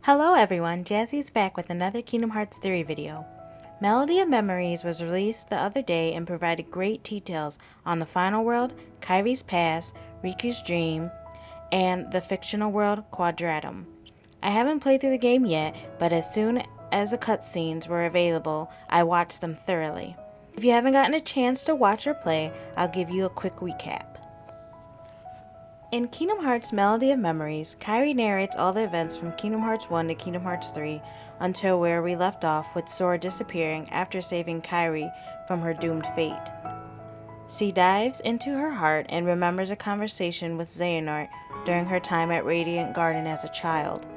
Hello everyone, Jazzy's back with another Kingdom Hearts Theory video. Melody of Memories was released the other day and provided great details on the final world, Kairi's past, Riku's dream, and the fictional world, Quadratum. I haven't played through the game yet, but as soon as the cutscenes were available, I watched them thoroughly. If you haven't gotten a chance to watch or play, I'll give you a quick recap. In Kingdom Hearts Melody of Memories, Kairi narrates all the events from Kingdom Hearts 1 to Kingdom Hearts 3 until where we left off with Sora disappearing after saving Kairi from her doomed fate. She dives into her heart and remembers a conversation with Xehanort during her time at Radiant Garden as a child.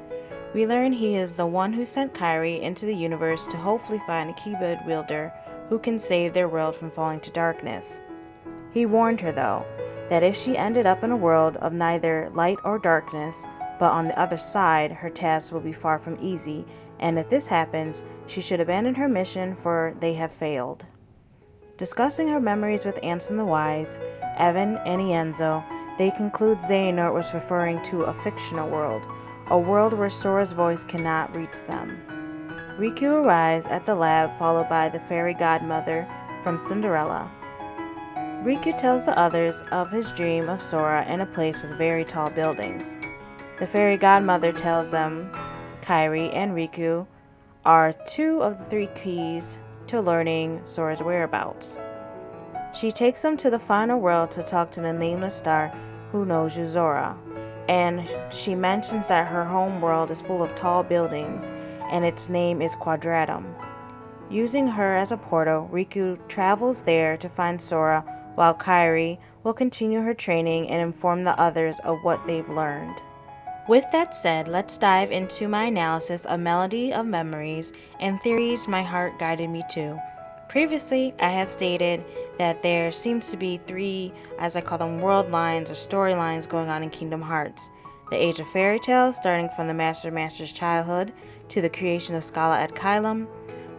We learn he is the one who sent Kairi into the universe to hopefully find a keyblade wielder who can save their world from falling to darkness. He warned her, though, that if she ended up in a world of neither light or darkness, but on the other side, her task will be far from easy, and if this happens, she should abandon her mission, for they have failed. Discussing her memories with Ansem the Wise, Evan, and Ienzo, they conclude Xehanort was referring to a fictional world, a world where Sora's voice cannot reach them. Riku arrives at the lab, followed by the fairy godmother from Cinderella. Riku tells the others of his dream of Sora in a place with very tall buildings. The fairy godmother tells them Kairi and Riku are two of the three keys to learning Sora's whereabouts. She takes them to the final world to talk to the nameless star who knows Yozora, and she mentions that her home world is full of tall buildings and its name is Quadratum. Using her as a portal, Riku travels there to find Sora, while Kairi will continue her training and inform the others of what they've learned. With that said, let's dive into my analysis of Melody of Memories and theories my heart guided me to. Previously, I have stated that there seems to be three, as I call them, world lines or storylines going on in Kingdom Hearts. The Age of Fairy Tale, starting from the Master's childhood to the creation of Scala at Kylum,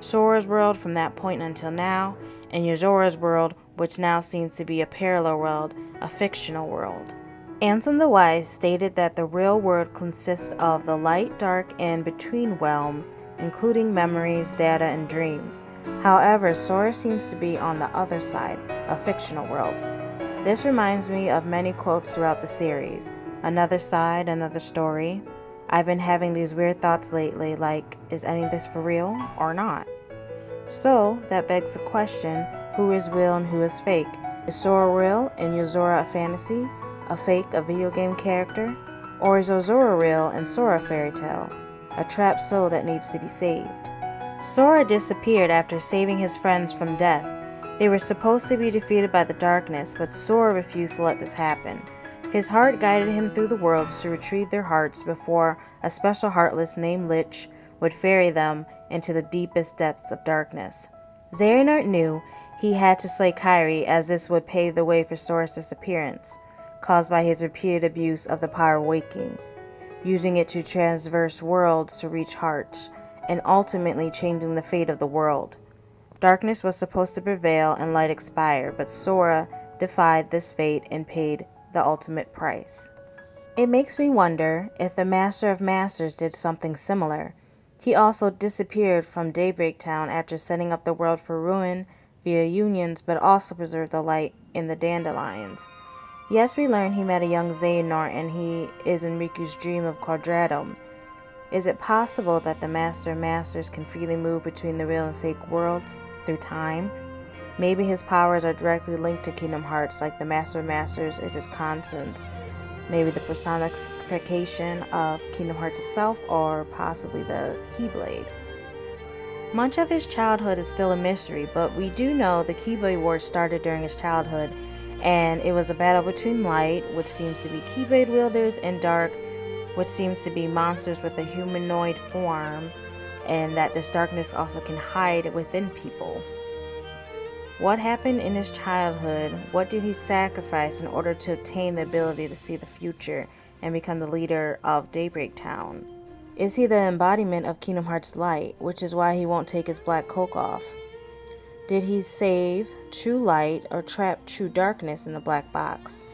Sora's world from that point until now, and Yozora's world, which now seems to be a parallel world, a fictional world. Ansem the Wise stated that the real world consists of the light, dark, and between realms, including memories, data, and dreams. However, Sora seems to be on the other side, a fictional world. This reminds me of many quotes throughout the series. Another side, another story. I've been having these weird thoughts lately, like, is any of this for real or not? So, that begs the question, who is real and who is fake? Is Sora real and Yozora a fantasy, a fake, a video game character? Or is Yozora real and Sora a fairy tale, a trapped soul that needs to be saved? Sora disappeared after saving his friends from death. They were supposed to be defeated by the darkness, but Sora refused to let this happen. His heart guided him through the worlds to retrieve their hearts before a special heartless named Lich would ferry them into the deepest depths of darkness. Xehanort knew he had to slay Kairi, as this would pave the way for Sora's disappearance, caused by his repeated abuse of the power of waking, using it to traverse worlds to reach hearts, and ultimately changing the fate of the world. Darkness was supposed to prevail and light expire, but Sora defied this fate and paid the ultimate price. It makes me wonder if the Master of Masters did something similar. He also disappeared from Daybreak Town after setting up the world for ruin via unions, but also preserved the light in the dandelions. Yes, we learn he met a young Xehanort and he is in Riku's dream of Quadratum. Is it possible that the Master of Masters can freely move between the real and fake worlds through time? Maybe his powers are directly linked to Kingdom Hearts, like the Master of Masters is his conscience. Maybe the personification of Kingdom Hearts itself, or possibly the keyblade. Much of his childhood is still a mystery, but we do know the Keyblade War started during his childhood, and it was a battle between light, which seems to be Keyblade wielders, and dark, which seems to be monsters with a humanoid form, and that this darkness also can hide within people. What happened in his childhood? What did he sacrifice in order to obtain the ability to see the future and become the leader of Daybreak Town? Is he the embodiment of Kingdom Hearts light, which is why he won't take his black coat off? Did he save true light or trap true darkness in the black box?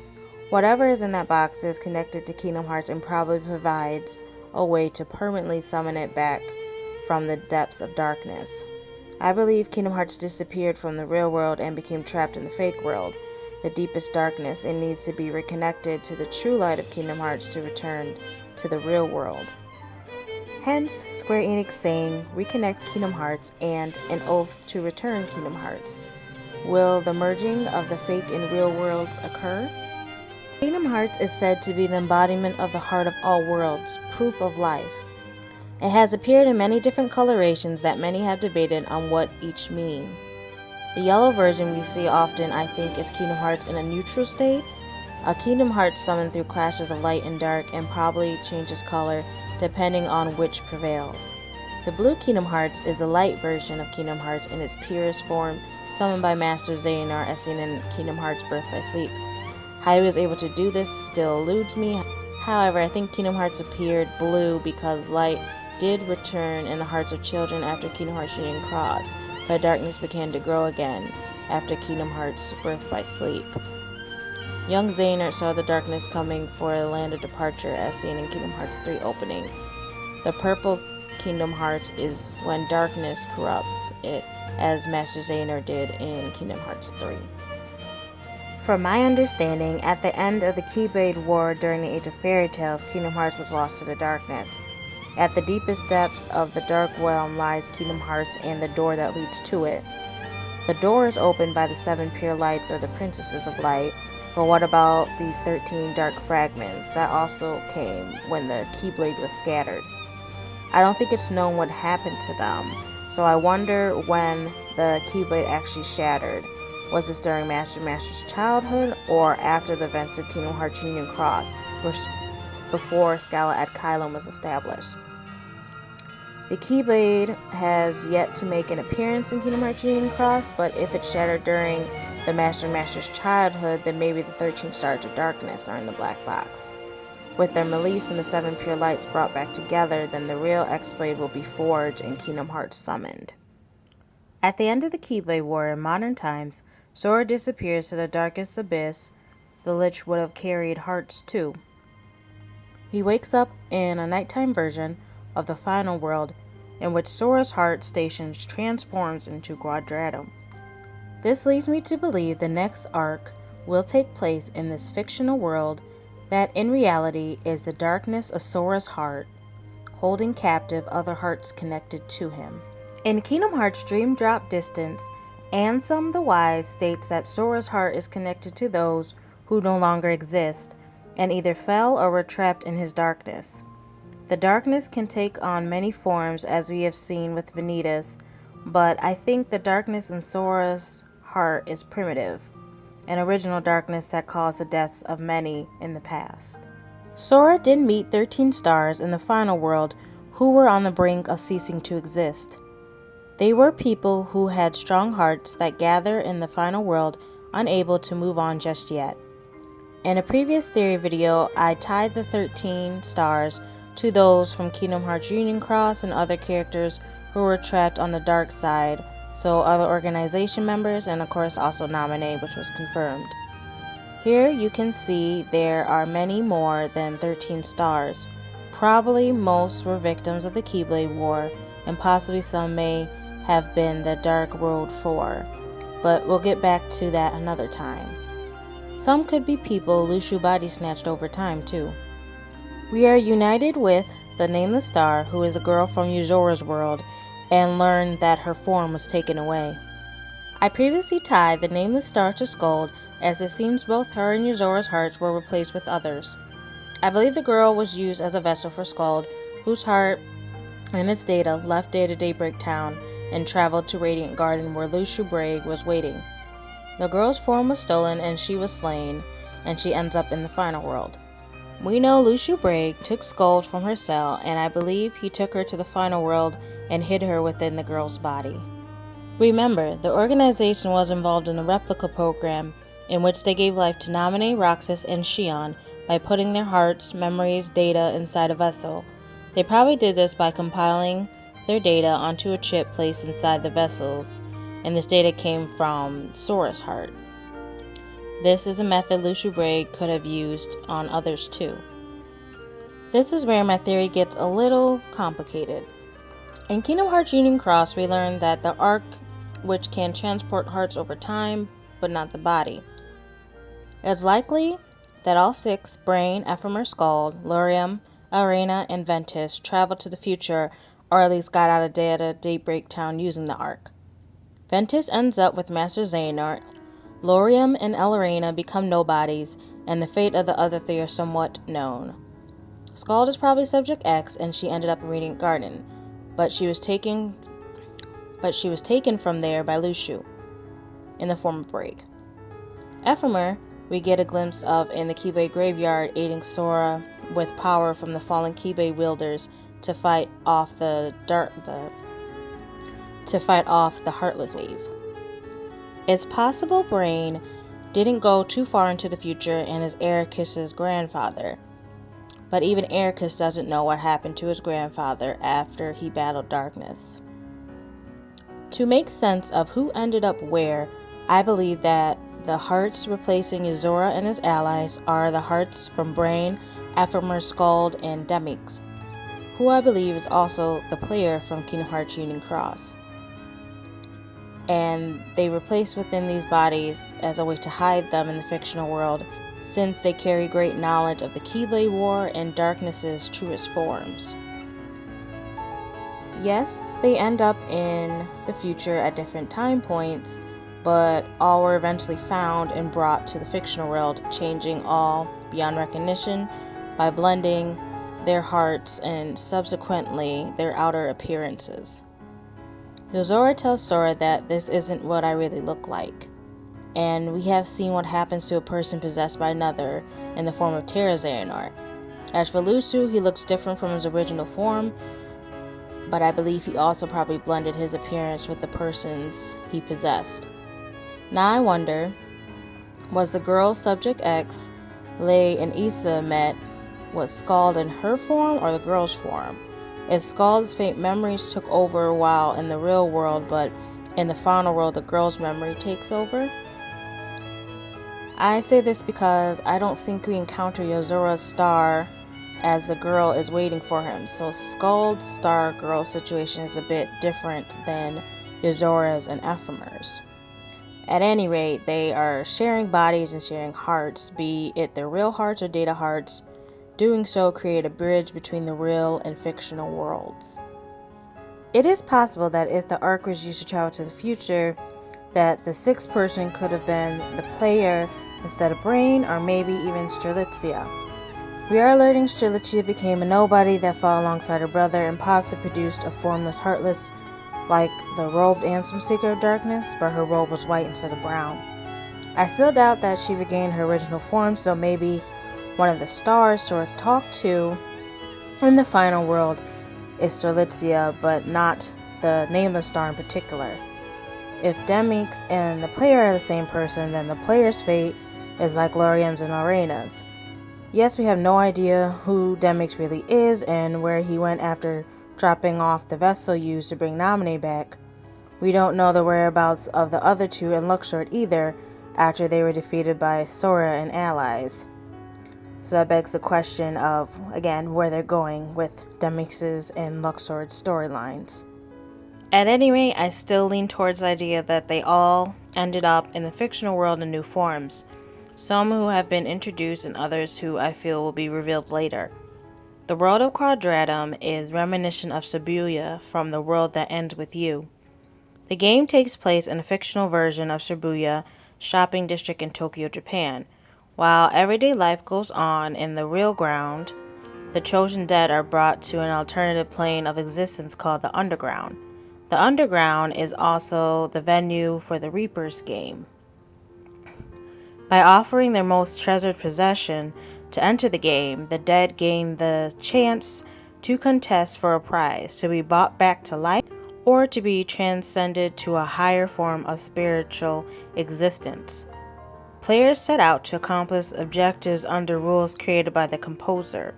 Whatever is in that box is connected to Kingdom Hearts and probably provides a way to permanently summon it back from the depths of darkness. I believe Kingdom Hearts disappeared from the real world and became trapped in the fake world, the deepest darkness. It needs to be reconnected to the true light of Kingdom Hearts to return to the real world. Hence, Square Enix saying, reconnect Kingdom Hearts and an oath to return Kingdom Hearts. Will the merging of the fake and real worlds occur? Kingdom Hearts is said to be the embodiment of the heart of all worlds, proof of life. It has appeared in many different colorations that many have debated on what each mean. The yellow version we see often, I think, is Kingdom Hearts in a neutral state. A Kingdom Hearts summoned through clashes of light and dark and probably changes color depending on which prevails. The blue Kingdom Hearts is the light version of Kingdom Hearts in its purest form, summoned by Master Xehanort as seen in Kingdom Hearts Birth by Sleep. How he was able to do this still eludes me. However, I think Kingdom Hearts appeared blue because light did return in the hearts of children after Kingdom Hearts Union Cross, but darkness began to grow again after Kingdom Hearts Birth by Sleep. Young Xehanort saw the darkness coming for a land of departure as seen in Kingdom Hearts 3 opening. The purple Kingdom Hearts is when darkness corrupts it, as Master Xehanort did in Kingdom Hearts 3. From my understanding, at the end of the Keyblade War during the Age of Fairy Tales, Kingdom Hearts was lost to the darkness. At the deepest depths of the Dark Realm lies Kingdom Hearts and the door that leads to it. The door is opened by the 7 pure lights or the Princesses of Light, but what about these 13 dark fragments that also came when the Keyblade was scattered? I don't think it's known what happened to them, so I wonder when the Keyblade actually shattered. Was this during Master's childhood or after the events of Kingdom Hearts Union Cross, before Scala ad Kylam was established? The Keyblade has yet to make an appearance in Kingdom Hearts Union Cross, but if it shattered during the Master's childhood, then maybe the 13 Stars of Darkness are in the black box. With their release and the 7 pure lights brought back together, then the real X-Blade will be forged and Kingdom Hearts summoned. At the end of the Keyblade War in modern times, Sora disappears to the darkest abyss the Lich would have carried Hearts to. He wakes up in a nighttime version of the final world, in which Sora's heart station transforms into Quadratum. This leads me to believe the next arc will take place in this fictional world that in reality is the darkness of Sora's heart, holding captive other hearts connected to him. In Kingdom Hearts Dream Drop Distance, Ansem the Wise states that Sora's heart is connected to those who no longer exist and either fell or were trapped in his darkness. The darkness can take on many forms as we have seen with Vanitas, but I think the darkness in Sora's heart is primitive, an original darkness that caused the deaths of many in the past. Sora did meet 13 stars in the final world who were on the brink of ceasing to exist. They were people who had strong hearts that gather in the final world, unable to move on just yet. In a previous theory video, I tied the 13 stars to those from Kingdom Hearts Union Cross and other characters who were trapped on the dark side, so other organization members and of course also Naminé, which was confirmed. Here you can see there are many more than 13 stars. Probably most were victims of the Keyblade War, and possibly some may have been the Dark Road 4, but we'll get back to that another time. Some could be people Luxu body snatched over time too. We are united with the Nameless Star, who is a girl from Yozora's world, and learn that her form was taken away. I previously tied the Nameless Star to Skuld, as it seems both her and Yozora's hearts were replaced with others. I believe the girl was used as a vessel for Skuld, whose heart and its data left Data Daybreak Town and traveled to Radiant Garden where Luxu Brage was waiting. The girl's form was stolen and she was slain, and she ends up in the final world. We know Luxu Brage took Skuld from her cell, and I believe he took her to the final world and hid her within the girl's body. Remember, the organization was involved in the Replica program, in which they gave life to Naminé, Roxas, and Xion by putting their hearts, memories, data inside a vessel. They probably did this by compiling their data onto a chip placed inside the vessels, and this data came from Sora's heart. This is a method Luxu Brage could have used on others too. This is where my theory gets a little complicated. In Kingdom Hearts Union Cross, we learned that the Arc, which can transport hearts over time, but not the body. It's likely that all six, Brain, Ephemer, Scald, Lurium, Arena, and Ventus, traveled to the future, or at least got out of Daybreak Town using the Arc. Ventus ends up with Master Xehanort, Lurium and Arena become nobodies, and the fate of the other three are somewhat known. Scald is probably Subject X, and she ended up in Radiant Garden, but she was taken from there by Luxu in the form of Break. Ephemer, we get a glimpse of in the Keyblade Graveyard, aiding Sora with power from the fallen Keyblade wielders to fight off the Heartless Wave. It's possible Brain didn't go too far into the future and is Ericus's grandfather, but even Ericus doesn't know what happened to his grandfather after he battled darkness. To make sense of who ended up where, I believe that the hearts replacing Yozora and his allies are the hearts from Brain, Ephemer, Scald, and Demix, who I believe is also the player from Kingdom Hearts Union Cross. And they replace within these bodies as a way to hide them in the fictional world, since they carry great knowledge of the Keyblade War and Darkness's truest forms. Yes, they end up in the future at different time points, but all were eventually found and brought to the fictional world, changing all beyond recognition by blending their hearts and subsequently their outer appearances. Yozora tells Sora that this isn't what I really look like, and we have seen what happens to a person possessed by another in the form of Terra Xehanort. As for Luxu, he looks different from his original form, but I believe he also probably blended his appearance with the persons he possessed. Now I wonder, was the girl Subject X, Lei, and Issa met, was Scald in her form or the girl's form? If Scald's faint memories took over while in the real world, but in the final world the girl's memory takes over? I say this because I don't think we encounter Yozora's star as the girl is waiting for him, so Scald's star girl situation is a bit different than Yozora's and Ephemer's. At any rate, they are sharing bodies and sharing hearts, be it their real hearts or data hearts. Doing so create a bridge between the real and fictional worlds. It is possible that if the Arc was used to travel to the future, that the sixth person could have been the player instead of Brain, or maybe even Strelitzia. We are learning Strelitzia became a nobody that fought alongside her brother and possibly produced a formless Heartless like the robed Ansem Seeker of Darkness, but her robe was white instead of brown. I still doubt that she regained her original form, so maybe one of the stars Sora talked to in the final world is Strelitzia, but not the nameless star in particular. If Demix and the player are the same person, then the player's fate is like Lurium's and Arena's. Yes, we have no idea who Demix really is and where he went after dropping off the vessel used to bring Naminé back. We don't know the whereabouts of the other two and Luxu either after they were defeated by Sora and allies. So that begs the question of, again, where they're going with Demix's and Luxord's storylines. At any rate, I still lean towards the idea that they all ended up in the fictional world in new forms. Some who have been introduced and others who I feel will be revealed later. The world of Quadratum is reminiscent of Shibuya from the world that ends with you. The game takes place in a fictional version of Shibuya shopping district in Tokyo, Japan. While everyday life goes on in the real ground, the chosen dead are brought to an alternative plane of existence called the Underground. The Underground is also the venue for the Reaper's game. By offering their most treasured possession to enter the game, the dead gain the chance to contest for a prize, to be brought back to life, or to be transcended to a higher form of spiritual existence. Players set out to accomplish objectives under rules created by the composer,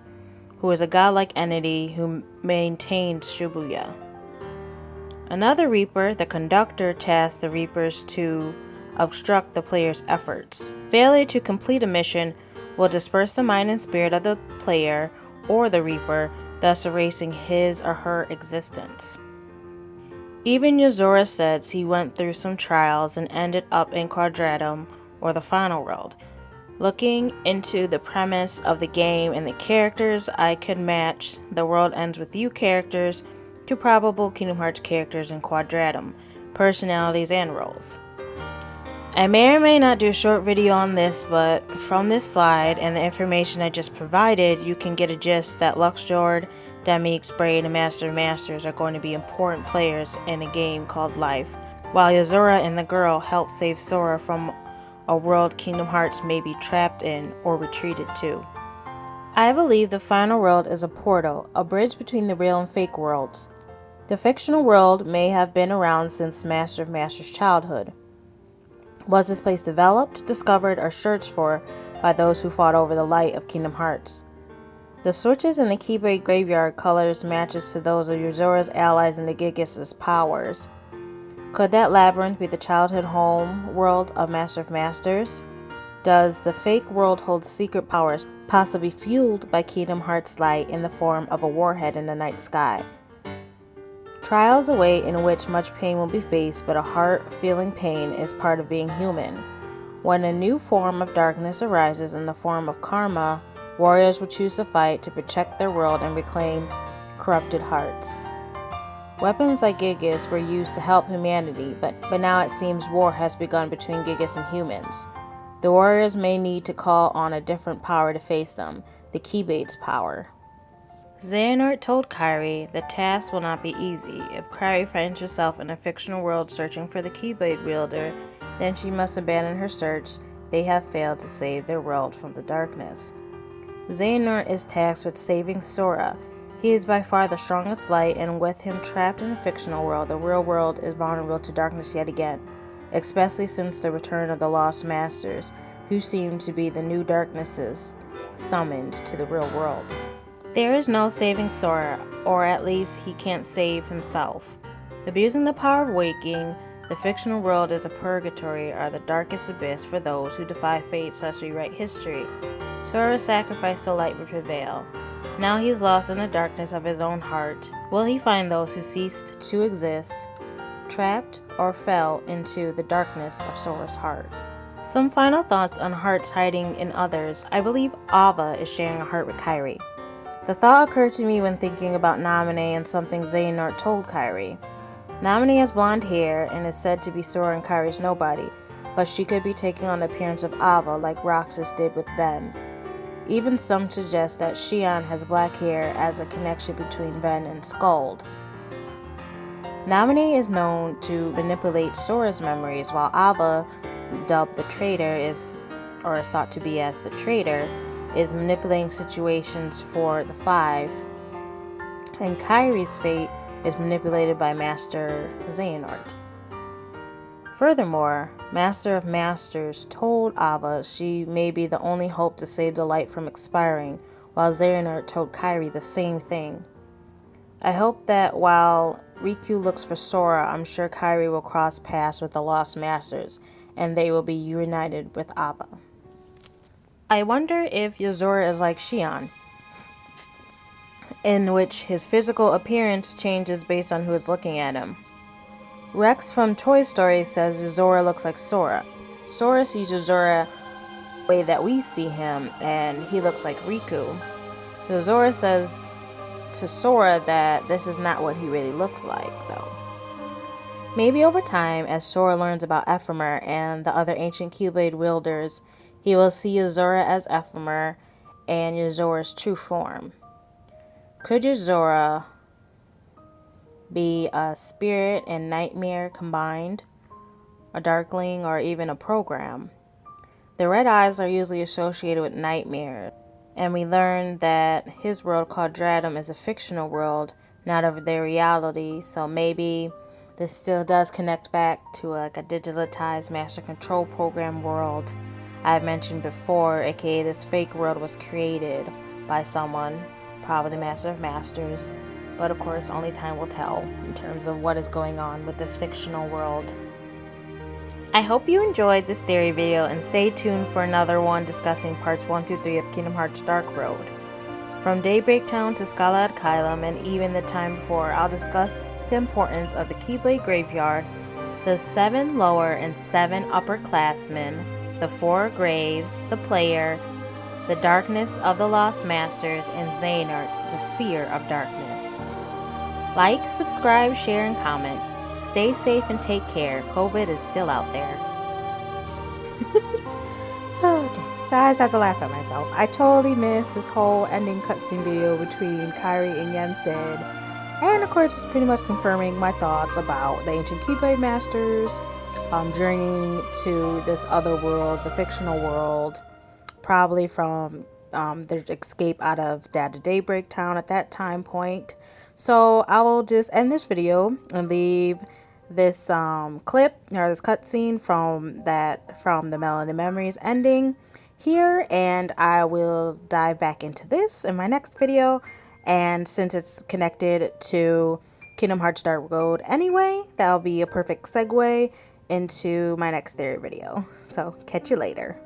who is a godlike entity who maintains Shibuya. Another Reaper, the conductor, tasks the Reapers to obstruct the player's efforts. Failure to complete a mission will disperse the mind and spirit of the player or the Reaper, thus erasing his or her existence. Even Yozora says he went through some trials and ended up in Quadratum, or the final world. Looking into the premise of the game and the characters, I could match the World Ends With You characters to probable Kingdom Hearts characters in Quadratum, personalities and roles. I may or may not do a short video on this, but from this slide and the information I just provided, you can get a gist that Luxu, Demix, Braid, and Master of Masters are going to be important players in a game called Life, while Yozora and the girl help save Sora from a world Kingdom Hearts may be trapped in or retreated to. I believe the final world is a portal, a bridge between the real and fake worlds. The fictional world may have been around since Master of Masters' childhood. Was this place developed, discovered, or searched for by those who fought over the light of Kingdom Hearts? The switches in the Keyblade graveyard colors matches to those of Yozora's allies and the Gigas' powers. Could that labyrinth be the childhood home world of Master of Masters? Does the fake world hold secret powers, possibly fueled by Kingdom Hearts light in the form of a warhead in the night sky? Trials await in which much pain will be faced, but a heart feeling pain is part of being human. When a new form of darkness arises in the form of karma, warriors will choose to fight to protect their world and reclaim corrupted hearts. Weapons like Gigas were used to help humanity, but now it seems war has begun between Gigas and humans. The warriors may need to call on a different power to face them, the Keyblade's power. Xehanort told Hikari the task will not be easy. If Hikari finds herself in a fictional world searching for the Keyblade wielder, then she must abandon her search. They have failed to save their world from the darkness. Xehanort is tasked with saving Sora. He is by far the strongest light, and with him trapped in the fictional world, the real world is vulnerable to darkness yet again, especially since the return of the Lost Masters, who seem to be the new darknesses summoned to the real world. There is no saving Sora, or at least he can't save himself. Abusing the power of waking, the fictional world is a purgatory or the darkest abyss for those who defy fate thus rewrite history. Sora's sacrifice so light would prevail. Now he's lost in the darkness of his own heart. Will he find those who ceased to exist, trapped, or fell into the darkness of Sora's heart? Some final thoughts on hearts hiding in others. I believe Ava is sharing a heart with Hikari. The thought occurred to me when thinking about Naminé and something Xehanort told Hikari. Naminé has blonde hair and is said to be Sora and Hikari's nobody, but she could be taking on the appearance of Ava like Roxas did with Ven. Even some suggest that Xion has black hair as a connection between Ven and Skuld. Naminé is known to manipulate Sora's memories, while Ava, dubbed the traitor, is thought to be as the traitor, is manipulating situations for the Five, and Kairi's fate is manipulated by Master Xehanort. Furthermore, Master of Masters told Ava she may be the only hope to save the light from expiring, while Xehanort told Hikari the same thing. I hope that while Riku looks for Sora, I'm sure Hikari will cross paths with the Lost Masters, and they will be reunited with Ava. I wonder if Yozora is like Xion, in which his physical appearance changes based on who is looking at him. Rex from Toy Story says Yozora looks like Sora. Sora sees Yozora the way that we see him, and he looks like Riku. Yozora says to Sora that this is not what he really looked like, though. Maybe over time, as Sora learns about Ephemer and the other ancient Keyblade wielders, he will see Yozora as Ephemer and Yozora's true form. Could Yozora be a spirit and nightmare combined, a darkling, or even a program? The red eyes are usually associated with nightmares, and we learn that his world Quadratum is a fictional world, not of their reality, so maybe this still does connect back to a digitalized master control program world I've mentioned before, aka this fake world was created by someone, probably the Master of Masters, but of course only time will tell in terms of what is going on with this fictional world. I hope you enjoyed this theory video, and stay tuned for another one discussing parts 1 through 3 of Kingdom Hearts Dark Road. From Daybreak Town to Scalad Kylum and even the time before, I'll discuss the importance of the Keyblade Graveyard, the 7 lower and 7 upperclassmen, the 4 graves, the player, the darkness of the Lost Masters, and Xehanort, the Seer of Darkness. Like, subscribe, share, and comment. Stay safe and take care. COVID is still out there. Okay, so I just have to laugh at myself. I totally missed this whole ending cutscene video between Kyrie and Jensen. And of course, pretty much confirming my thoughts about the ancient Keyblade Masters, journeying to this other world, the fictional world, probably from their escape out of Daybreak Town at that time point. So I will just end this video and leave this clip or this cutscene from the Melody Memories ending here, and I will dive back into this in my next video. And since it's connected to Kingdom Hearts Dark Road anyway, that'll be a perfect segue into my next theory video. So catch you later.